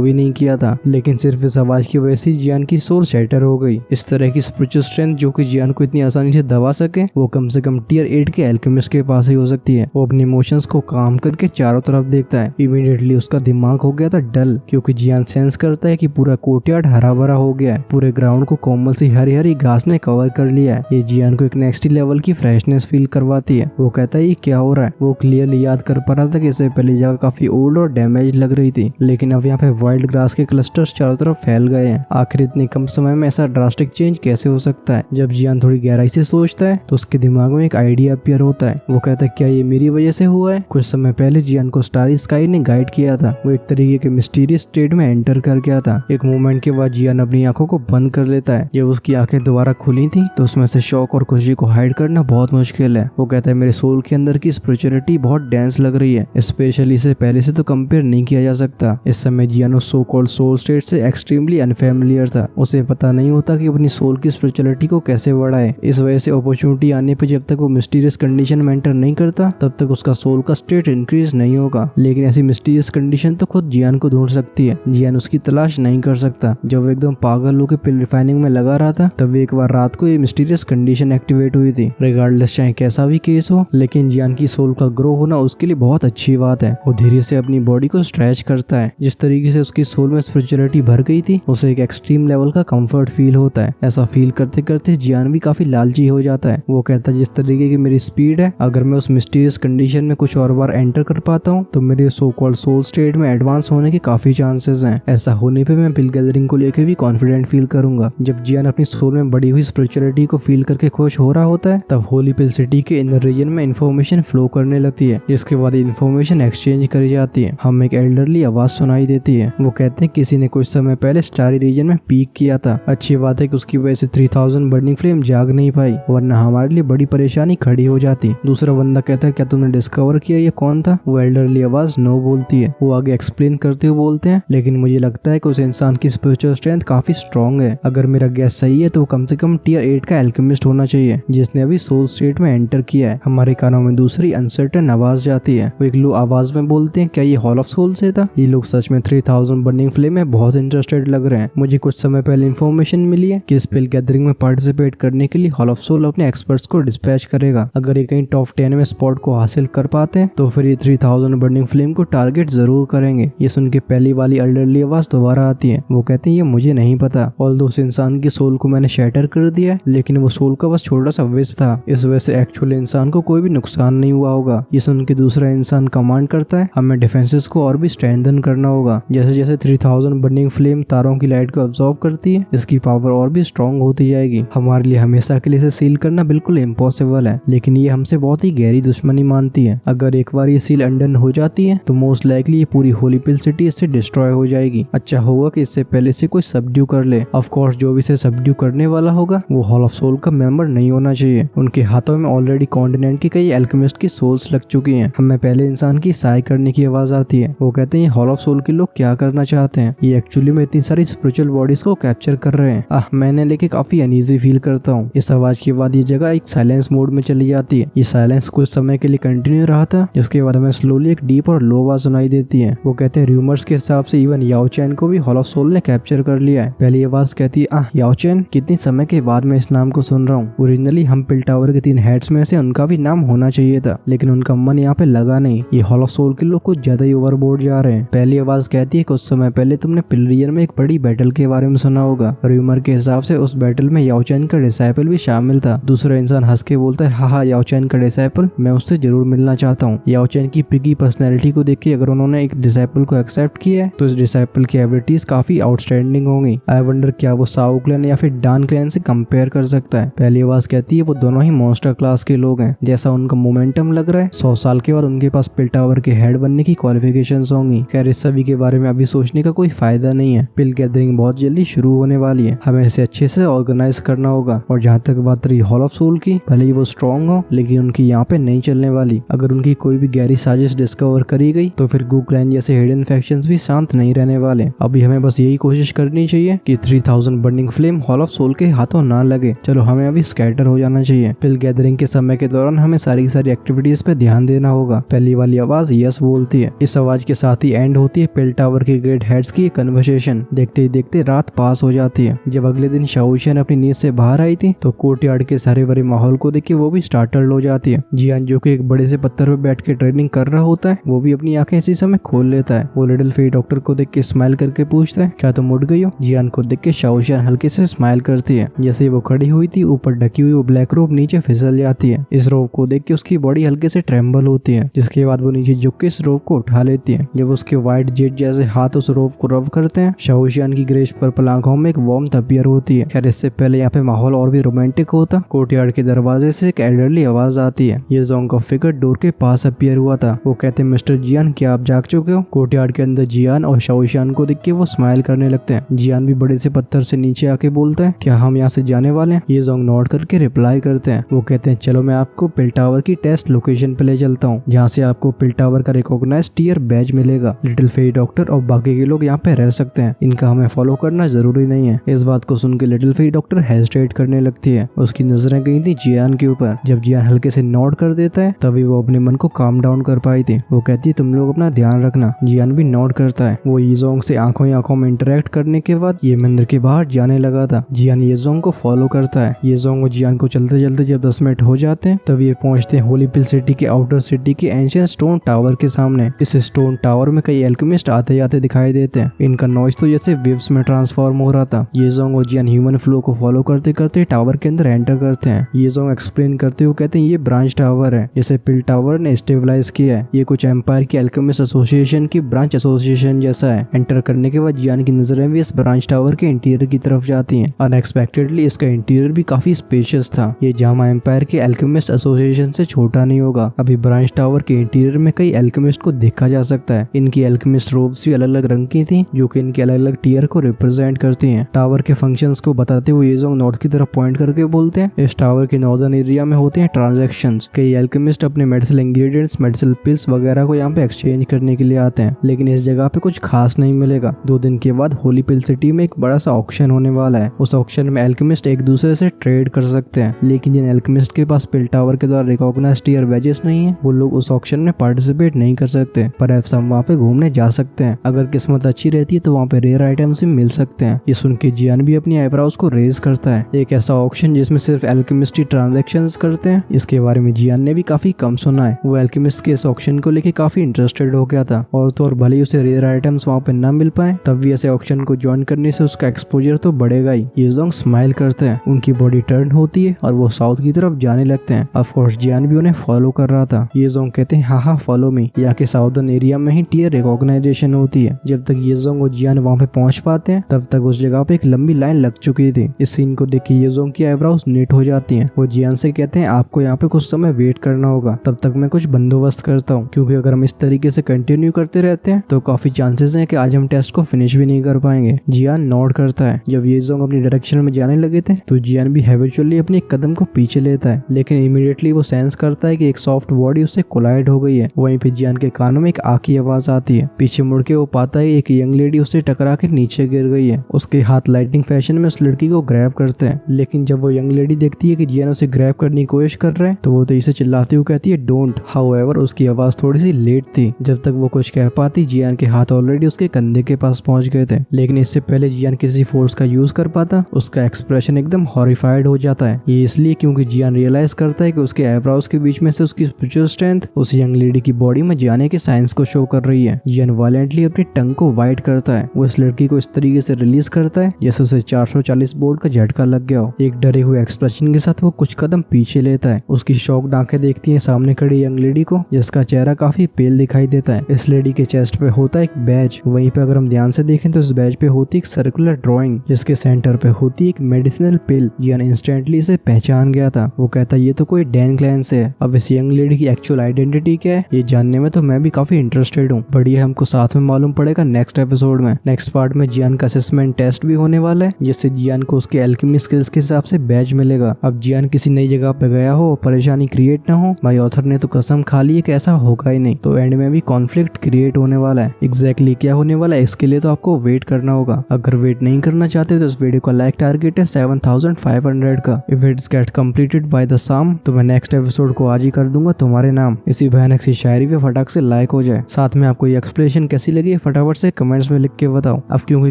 भी नहीं किया था, लेकिन सिर्फ इस आवाज की वजह से जियान की सोल शैटर हो गई। इस तरह की स्पिरिचुअल स्ट्रेंथ जो कि जियान को इतनी आसानी से दबा सके, वो कम से कम टियर 8 के एल्केमिस्ट के पास ही हो सकती है। वो अपने इमोशंस को काम करके चारों तरफ देखता है। इमीडिएटली उसका दिमाग हो गया था डल, क्योंकि जियान सेंस करता है कि पूरा कोर्टयार्ड हरा भरा हो गया है। पूरे ग्राउंड को कोमल सी हरी हरी घास ने कवर कर लिया है। ये जियान को एक नेक्स्ट लेवल की फ्रेशनेस फील करवाती है। वो कहता है ये क्या हो रहा है। वो क्लियरली याद कर पा रहा था कि इससे पहले जगह काफी ओल्ड और डैमेज लग रही थी, लेकिन अब यहाँ पे वाइल्ड ग्रास के क्लस्टर्स चारों तरफ फैल गए हैं। आखिर इतने कम समय में ऐसा ड्रास्टिक चेंज कैसे हो सकता है। जब जियान थोड़ी गहराई से सोचता है तो उसके दिमाग में एक आइडिया अपीयर होता है। वो कहता है क्या ये मेरी वजह से हुआ है। कुछ समय पहले जियान को स्टारी स्काई ने गाइड किया था। वो एक तरीके के मिस्टीरियस स्टेट में एंटर कर गया था। एक मोमेंट के बाद जियान अपनी आंखों को बंद कर लेता है। जब उसकी आंखें दोबारा खुली थी तो उसमें से शौक और खुशी को हाइड करना बहुत मुश्किल है। वो कहता है मेरे सोल के अंदर की स्पिरिचुअलिटी बहुत डेंस लग रही है, स्पेशली इसे पहले से तो कंपेयर नहीं किया जा सकता। इस समय जियान उस सो कॉल्ड सोल स्टेट से एक्सट्रीमली अनफेमिलियर था। उसे पता नहीं होता कि अपनी सोल की स्पिरिचुअलिटी को कैसे बढ़ाए। इस वजह से अपॉर्चुनिटी आने पे जब तक वो मिस्टीरियस कंडीशन में एंटर नहीं करता तब तक उसका सोल का स्टेट इंक्रीज नहीं होगा। लेकिन ऐसी मिस्टीरियस कंडीशन तो खुद जियान को ढूंढ सकती है। जियान उसकी तलाश नहीं कर सकता। जब वो एकदम पागल होकर पिल रिफाइनिंग में लगा रहा था तब एक बार रात को ये मिस्टीरियस कंडीशन एक्टिवेट हुई थी। रिगार्डलेस चाहे कैसा भी केस हो, लेकिन जियान की सोल का ग्रो होना उसके लिए बहुत अच्छी बात है। वो धीरे से अपनी बॉडी को स्ट्रेच करता है। जिस तरीके से उसकी सोल में स्पिरिचुअलिटी भर गई थी उसे एक एक्सट्रीम लेवल का कंफर्ट फील होता है। ऐसा फील करते करते जियान भी काफी लालची हो जाता है। वो कहता है जिस तरीके की मेरी स्पीड है, अगर मैं उस मिस्टीरियस कंडीशन में कुछ और बार एंटर कर पाता हूँ तो मेरे सो कॉल्ड सोल स्टेट में एडवांस होने के काफी चांसेस हैं। ऐसा होने पे मैं पिल गैदरिंग को लेकर भी कॉन्फिडेंट फील करूंगा। जब जियान अपनी सोल में बढ़ी हुई स्पिरिचुअलिटी को फील करके खुश हो रहा होता है तब होली पिल सिटी के इनर रीजन में इन्फॉर्मेशन फ्लो करने लगती है, जिसके बाद इन्फॉर्मेशन एक्सचेंज करी जाती है। हमें एक एल्डरली आवाज सुनाई देती है। वो कहते हैं किसी ने कुछ समय पहले स्टारी रीजन में पीक किया था। अच्छी बात है कि उसकी वजह से 3000 बर्निंग फ्लेम जाग नहीं पाई, वरना हमारे लिए बड़ी परेशानी खड़ी हो जाती। दूसरा बंदा कहता है क्या तुमने डिस्कवर किया ये कौन था। वो एल्डरली आवाज नो बोलती है। वो आगे एक्सप्लेन करते हुए बोलते हैं लेकिन मुझे लगता है कि उस इंसान की स्पिरिचुअल स्ट्रेंथ काफी स्ट्रॉन्ग है। अगर मेरा गैस सही है तो वो कम से कम टियर 8 का एल्केमिस्ट होना चाहिए जिसने अभी सोल स्टेट में एंटर किया है। हमारे कानों में दूसरी अनसर्टेन आवाज जाती है। वो एक लो आवाज में बोलते हैं क्या ये हॉल ऑफ सोल से था। ये लोग सच में 3000 बर्निंग फ्लेम में बहुत इंटरेस्टेड लग रहे हैं। मुझे कुछ समय पहले इन्फॉर्मेशन मिली है कि स्पेल गैदरिंग में पार्टिसिपेट करने के लिए हॉल ऑफ सोल अपने एक्सपर्ट्स को डिस्पैच करेगा। अगर ये कहीं टॉप 10 में स्पॉट को हासिल कर पाते हैं तो फिर ये 3000 बर्निंग फ्लेम को टारगेट जरूर करेंगे। ये सुन के पहली वाली एल्डरली आवाज दोबारा आती है। वो कहते हैं ये मुझे नहीं पता, ऑल्दो उस इंसान की सोल को मैंने शैटर कर दिया लेकिन वो सोल का बस छोटा सा विस्प था। इस वजह से एक्चुअली इंसान को कोई भी नुकसान नहीं हुआ होगा। ये सुन के दूसरा इंसान कमांड करता है हमें डिफेंसेस को और भी स्ट्रेंथन करना होगा। जैसे जैसे 3000 बर्निंग फ्लेम तारों की लाइट को अब्सॉर्ब करती है इसकी पावर और भी स्ट्रॉन्ग होती जाएगी। हमारे लिए हमेशा के लिए इसे सील करना बिल्कुल इम्पॉसिबल है, लेकिन ये हमसे बहुत ही गहरी दुश्मनी मानती है। अगर एक बार ये सील अंडर हो जाती है तो मोस्ट लाइकली ये पूरी होली पिल सिटी इससे डिस्ट्रॉय हो जाएगी। अच्छा होगा कि इससे पहले से कोई सबड्यू कर ले। ऑफ कोर्स जो भी इसे सबड्यू करने वाला होगा वो हॉल ऑफ सोल का मेंबर नहीं होना चाहिए। उनके हाथों में ऑलरेडी कॉन्टिनेंट की कई एल्केमिस्ट की सोल्स लग चुकी हैं। हमें पहले इंसान की साय करने की आवाज आती है। वो कहते हैं हॉल ऑफ सोल के लोग क्या करना चाहते हैं। ये एक्चुअली में इतनी सारी स्पिरिचुअल बॉडीज को कैप्चर कर रहे हैं। मैंने लेके काफी अनईजी फील करता हूँ। इस आवाज के बाद ये जगह एक साइलेंस मोड में चली जाती है। ये साइलेंस कुछ समय के लिए कंटिन्यू रहा था, जिसके बाद हमें स्लोली एक डीप और लो आवाज सुनाई देती है। वो कहते हैं रूमर्स के हिसाब से इवन याओ चैन को भी हॉल ऑफ सोल ने कैप्चर कर लिया है। पहली आवाज कहती है याओ चैन, कितनी समय के बाद मैं इस नाम को सुन रहा हूँ। ओरिजिनली हम पिल टावर के 3 हेड्स में से उनका भी नाम होना चाहिए था, लेकिन उनका मन यहाँ पे लगा नहीं। ये हॉल ऑफ सोल के लोग कुछ ज्यादा ही ओवरबोर्ड जा रहे हैं। पहली आवाज कहती है कुछ समय पहले तुमने पिल रीजन में एक बड़ी बैटल के बारे में सुना होगा। रूमर के हिसाब से उस बैटल में याओ चैन का डिसाइपल भी शामिल था। दूसरा इंसान हंस के बोलता है हाँ याओ चैन का डिसाइपल, मैं उससे जरूर मिलना चाहता हूँ। याओ चैन की पिगी पर्सनैलिटी को देख के अगर उन्होंने एक डिसाइपल को एक्सेप्ट किया है तो इस डिसाइपल की एबिलिटीज काफी आउटस्टैंडिंग होंगी। आई वंडर क्या वो साओ क्लैन या फिर डान क्लैन से कंपेयर कर सकता है। पहली आवाज कहती है वो दोनों ही मॉन्स्टर क्लास के लोग हैं। जैसा उनका मोमेंटम लग रहा है 100 साल के बाद उनके पास पिल टावर के हेड बनने की क्वालिफिकेशंस होंगी। खैर इस सभी के बारे में अभी सोचने का कोई फायदा नहीं है। पिल गैदरिंग बहुत जल्दी शुरू होने वाली है। हमें इसे अच्छे से ऑर्गेनाइज करना होगा। और जहाँ तक बात रही हॉल ऑफ सोल की, भले ही वो स्ट्रॉन्ग हो लेकिन उनकी यहाँ पे नहीं चलने वाली। अगर उनकी कोई भी गहरी साजिश डिस्कवर करी गई तो फिर गू क्लैन जैसे हिडन फैक्शंस भी शांत नहीं रहने वाले। अभी हमें बस यही कोशिश करनी चाहिए कि 3000 burning flame hall of soul के हाथों ना लगे। चलो हमें अभी स्कैटर हो जाना चाहिए। पिल गैदरिंग के समय के दौरान हमें सारी एक्टिविटीज पे ध्यान ध्यान देना होगा। पहली वाली आवाज यस बोलती है। इस आवाज के साथ ही एंड होती है पेल टावर के ग्रेट हेड्स की कन्वर्सेशन। देखते ही देखते रात पास हो जाती है। जब अगले दिन शाओशियन अपनी नींद से बाहर आई थी तो कोर्टयार्ड के सारे भरे माहौल को देख के वो भी स्टार्टल्ड हो जाती है। जियान जो कि एक बड़े से पत्थर पे बैठ के ट्रेनिंग कर रहा होता है वो भी अपनी आंखें इसी समय खोल लेता है। वो लिटिल फेई डॉक्टर को देख के स्माइल करके पूछता है क्या तुम उठ गई हो। जियान को देख के शाओशियन हल्के से स्माइल करती है। जैसे वो खड़ी हुई थी ऊपर ढकी हुई वो ब्लैक रोब नीचे फिसल जाती है। इस रोब को देख के उसकी बॉडी हल्के से ट्रेम्बल होती है, जिसके बाद वो नीचे झुक के इस रोब को उठा लेती है। जब उसके व्हाइट जेट जैसे हाथ उस रोब को रब करते हैं शाओशियन की ग्रेश पर्पल आंखों में एक वार्मथ अपीयर होती है। खैर इससे पहले यहाँ पे माहौल और भी रोमांटिक होता। कोर्टयार्ड के दरवाजे से एक एल्डरली आवाज आती है। ये जोंग का फिगर डोर के पास अपीयर हुआ था। वो कहते हैं मिस्टर जियान क्या आप जाग चुके हो। कोर्टयार्ड के अंदर जियान और शाओशियन को देख के वो स्माइल करने लगते हैं। जियान भी बड़े से पत्थर से नीचे आके बोलता है क्या हम यहाँ से जाने वाले हैं। ये जोंग नोट करके रिप्लाई करते हैं। वो कहते हैं चलो मैं आपको पिल टावर की टेस्ट लोकेशन पे ले चलता हूँ, जहाँ से आपको पिल टावर का रिकॉग्नाइज टियर बैज मिलेगा। लिटिल फेई डॉक्टर और बाकी के लोग यहाँ पे रह सकते हैं, इनका हमें फॉलो करना जरूरी नहीं है। इस बात को सुन के लिटिल फेई डॉक्टर हेजिटेट करने लगती है। उसकी नजरें गई थी जियान के ऊपर। जब जियान हल्के से नोट कर देता है तभी वो अपने मन को काम डाउन कर पाई थी। वो कहती है तुम लोग अपना ध्यान रखना। जियान भी नोट करता है। वो येजोंग से आंखों ही आंखों में इंटरेक्ट करने के बाद ये मंदिर के बाहर जाने लगा था। जियान येजोंग को फॉलो करता है। येजोंग और जियान को चलते चलते जब 10 मिनट हो जाते हैं तब ये पहुंचते हैं होली पिल सिटी के आउटर सिटी के एंशिएंट स्टोन टावर के सामने। इस स्टोन टावर में कई एल्केमिस्ट आते जाते दिखाई देते हैं। इनका नॉइज तो जैसे वेव्स में ट्रांसफॉर्म हो रहा था। येजोंग और जियान ह्यूमन फ्लो को फॉलो करते करते टावर के अंदर एंटर करते हैं। येजोंग एक्सप्लेन करते हुए कहते हैं ये ब्रांच टावर है जिसे पिल टावर ने स्टेबलाइज किया है। ये कुछ एम्पायर की एल्केमिस्ट एसोसिएशन की ब्रांच एसोसिएशन जैसा है। एंटर करने के बाद जियान की नजरें भी इस ब्रांच टावर के इंटीरियर की तरफ जाती हैं। अनएक्सपेक्टेडली इसका इंटीरियर भी काफी स्पेशियस था। ये जामा एम्पायर के एल्केमिस्ट एसोसिएशन से छोटा नहीं होगा। अभी ब्रांच टावर के इंटीरियर में कई एल्केमिस्ट को देखा जा सकता है। इनकी एल्केमिस्ट रोब्स भी अलग अलग रंग की थी जो कि इनके अलग अलग टीयर को रिप्रेजेंट करती हैं। टावर के फंक्शंस को बताते हुए येजोंग नॉर्थ की तरफ पॉइंट करके बोलते हैं इस टावर के नॉर्दर्न एरिया में होते हैं ट्रांजैक्शंस। कई एल्केमिस्ट अपने मेडिसिनल इंग्रेडिएंट्स मेडिसिनल पिल्स वगैरह को यहाँ पे एक्सचेंज करने के लिए आते हैं, लेकिन इस जगह पे कुछ खास नहीं मिलेगा। 2 दिन के बाद होली पिल सिटी में एक बड़ा सा ऑक्शन होने वाला है। उस ऑक्शन में एल्केमिस्ट एक दूसरे से ट्रेड कर सकते हैं, लेकिन जिन एल्केमिस्ट के पास पिल टावर के द्वारा रिकॉग्नाइज्ड टियर बैजेस नहीं है वो लोग उस ऑक्शन में पार्टिसिपेट नहीं कर सकते। पर हम वहाँ पे घूमने जा सकते हैं। अगर किस्मत अच्छी रहती है तो वहाँ पे रेयर आइटम्स भी मिल सकते हैं। ये सुन के जियान भी अपनी आईब्रोज को रेज करता है। एक ऐसा ऑक्शन जिसमें सिर्फ एल्केमिस्ट ही ट्रांजैक्शंस करते हैं, इसके बारे में जियान ने भी काफी कम सुना है। वो एल्केमिस्ट के इस ऑक्शन को लेके काफी इंटरेस्टेड हो गया था और तो और भले ही उसे रेयर आइटम्स वहाँ पे न मिल पाए तब भी ऐसे ऑक्शन को ज्वाइन करने से उसका एक्सपोजर तो बढ़ेगा ही। येजोंग स्माइल करते हैं। उनकी बॉडी टर्न होती है और वो साउथ की तरफ जाने लगते हैं। ऑफ कोर्स जियान भी उन्हें फॉलो कर रहा था। येजोंग कहते हैं हाँ फॉलो मी। यहाँ के साउदर्न एरिया में ही टियर रिकॉग्नाइजेशन होती है। जब तक येजोंग और जियान वहाँ पे पहुंच पाते हैं तब तक उस जगह पे एक लंबी लाइन लग चुकी थी। इस सीन को देख के येजोंग की आईब्रोज नीट हो जाती हैं। वो जियान से कहते हैं आपको यहाँ पे कुछ समय वेट करना होगा, तब तक मैं कुछ बंदोबस्त करता हूँ, क्योंकि अगर हम इस तरीके से कंटिन्यू करते रहते हैं तो काफी चांसेस हैं कि आज हम टेस्ट को फिनिश भी नहीं कर पाएंगे। जियान नोट करता है। जब येजोंग अपनी डायरेक्शन में जाने लगे थे तो जियान भी हैबिचुअली अपने एक कदम को पीछे लेता है, लेकिन इमीडिएटली वो सेंस करता है कि एक सॉफ्ट बॉडी उससे कोलाइड हो गई है। वहीं पे जियान के कानों में एक आग की आवाज आती है। पीछे मुड़ के वो पाता है एक यंग लेडी उससे टकरा के नीचे गिर गई है। उसके हाथ लाइटनिंग फैशन में उस लड़की को ग्रैब करते हैं, लेकिन जब वो यंग लेडी देखती है कि जियान उसे ग्रैब करने की कोशिश कर रहे हैं तो वो तेजी से चिल्लाती हुई कहती है डोंट। हाउएवर उसकी आवाज थोड़ी सी लेट थी। जब तक वो कुछ कह पाती जियान के हाथ ऑलरेडी उसके कंधे के पास पहुंच गए थे, लेकिन इससे पहले जियान किसी फोर्स का यूज कर पाता उसका एक्सप्रेशन एकदम हॉरिफाइड हो जाता है। ये इसलिए क्योंकि जियान रियलाइज करता है कि उसके आईब्रोज के बीच में से उसकी स्पिरिचुअल स्ट्रेंथ उस यंग लेडी की बॉडी में जाने के साइंस को शो कर रही है। जियान वायलेंटली अपनी टंग को वाइड करता है। वो इस लड़की को इस तरीके से रिलीज करता है जैसे उसे 440 वोल्ट का झटका लग गया हो। एक डरे हुए एक्सप्रेशन के साथ वो कुछ कदम पीछे लेता है। उसकी शॉक्ड आंखें देखती हैं सामने खड़ी यंग लेडी को, जिसका चेहरा काफी पेल दिखाई देता है। इस लेडी के चेस्ट पे होता है एक बैज। वहीं पे अगर हम ध्यान से देखें तो इस बैज पे होती एक सर्कुलर ड्राइंग, जिसके सेंटर पे होती एक मेडिसिनल पिल। जियान इंस्टेंटली इसे पहचान गया था। वो कहता है ये तो कोई डैन क्लैन से है। अब इस यंग लेडी की एक्चुअल आइडेंटिटी क्या है ये जानने में तो मैं भी काफी इंटरेस्टेड हूँ, बट ये हमको साथ में मालूम पड़ेगा नेक्स्ट एपिसोड में। नेक्स्ट पार्ट में जियान का असेसमेंट टेस्ट भी होने वाला है, जिससे जियान को उसके एल्केमी स्किल्स के हिसाब से बैज मिलेगा। अब जियान किसी नई जगह पे गया हो, परेशानी क्रिएट ना हो, भाई ऑथर ने तो कसम खा ली है कि ऐसा होगा ही नहीं, तो एंड में भी कॉन्फ्लिक्ट क्रिएट होने वाला है। एग्जैक्टली क्या होने वाला है इसके लिए तो आपको वेट करना होगा। अगर वेट नहीं करना चाहते तो इस वीडियो का लाइक टारगेट है 7500 का। If it's get completed by the शाम तो मैं नेक्स्ट एपिसोड को आज ही कर दूंगा। तुम्हारे नाम। इसी भयानक सी शायरी पे फटाक से लाइक हो जाए। साथ में आपको ये एक्सप्लेनेशन कैसी लगी फटाफट से कमेंट्स में लिख के बताओ। अब क्योंकि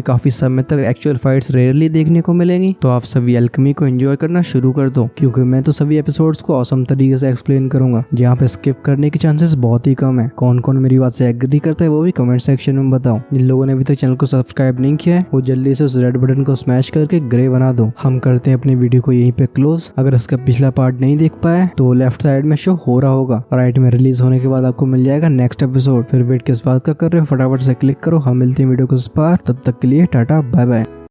काफी समय तक एक्चुअल फाइट्स रेयरली देखने को मिलेंगी, तो आप सभी अल्केमी को एंजॉय करना शुरू कर दो, क्योंकि मैं तो सभी एपिसोड्स को ऑसम तरीके से एक्सप्लेन करूंगा, जहाँ पे स्किप करने के चांसेस बहुत ही कम है। कौन कौन मेरी बात से एग्री करता है वो भी कमेंट सेक्शन में बताओ। जिन लोगों ने अभी तक चैनल को सब्सक्राइब नहीं किया है वो जल्दी से उस रेड बटन को स्मैश करके ग्रे बना दो। हम करते हैं अपनी वीडियो को यहीं पे क्लोज। अगर इसका पिछला पार्ट नहीं देख पाए तो लेफ्ट साइड में शो हो रहा होगा, राइट में रिलीज होने के बाद आपको मिल जाएगा नेक्स्ट एपिसोड। फिर वेट किस बात का कर रहे हो, फटाफट से क्लिक करो। हम मिलते हैं वीडियो को इस पार, तब तक के लिए टाटा बाय बाय।